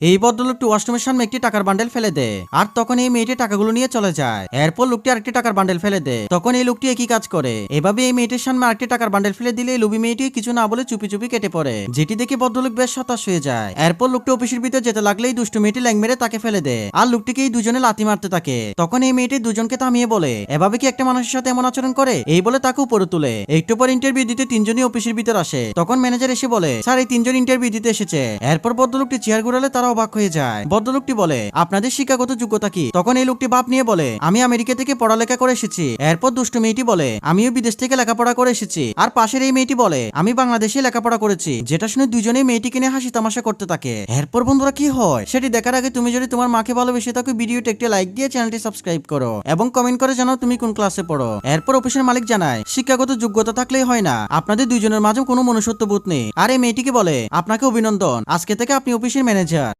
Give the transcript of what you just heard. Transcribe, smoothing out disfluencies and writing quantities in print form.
এই ভদ্রলোকটি ওয়াশরুমের সামনে একটি টাকার বান্ডেল ফেলে দেয় আর তখন এই মেয়েটি টাকাগুলো নিয়ে চলে যায়। এরপর লোকটি আরেকটি টাকার বান্ডেল ফেলে দেয়, তখন এই লোকটি একই কাজ করে। এভাবে এই মেয়েটির সামনে আরেকটি টাকার বান্ডেল ফেলে দিলে এই লোভী মেয়েটি কিছু না বলে চুপি চুপি কেটে পড়ে, যেটি দেখে ভদ্রলোক বেশ হতাশ হয়ে যায়। এরপর লোকটি অফিসের ভিতরে যেতে লাগলেই দুষ্টু মেয়েটি ল্যাং মেরে তাকে ফেলে দেয় আর লোকটিকে এই দুজনে লাথি মারতে থাকে। তখন এই মেয়েটি দুজনকে থামিয়ে বলে, এভাবে কি একটা মানুষের সাথে এমন আচরণ করে? এই বলে তাকে উপরে তুলে। একটু পর ইন্টারভিউ দিতে তিনজনই অফিসের ভিতর আসে। তখন ম্যানেজার এসে বলে, স্যার এই তিনজন ইন্টারভিউ দিতে এসেছে। এরপর ভদ্রলোকটি চেয়ার ঘুরালে তারা অবাক হয়ে যায়। ভদ্রলোকটি বলে, আপনাদের শিক্ষাগত যোগ্যতা কি? তখন এই লোকটি বাপ নিয়ে বলে, আমি আমেরিকা থেকে পড়ালেখা করে এসেছি। এরপর দুষ্টু মেয়েটি বলে, আমিও বিদেশ থেকে লেখাপড়া করে এসেছি। আর পাশের এই মেয়েটি বলে, আমি বাংলাদেশে লেখাপড়া করেছি। যেটা শুনে দুজনেই মেয়েটিকে নিয়ে হাসি তামাশা করতে থাকে। এরপর বন্ধুরা কি হয় সেটি দেখার আগে তুমি যদি তোমার মাকে ভালোবেসে থাকো ভিডিওতে একটি লাইক দিয়ে চ্যানেলটি সাবস্ক্রাইব করো এবং কমেন্ট করে জানাও তুমি কোন ক্লাসে পড়ো। এরপর অফিসের মালিক জানায়, শিক্ষাগত যোগ্যতা থাকলেই হয় না, আপনাদের দুইজনের মাঝে কোনো মনুষ্যত্ব বোধ নেই। আর এই মেয়েটিকে বলে, আপনাকে অভিনন্দন, আজকে থেকে আপনি অফিসের ম্যানেজার।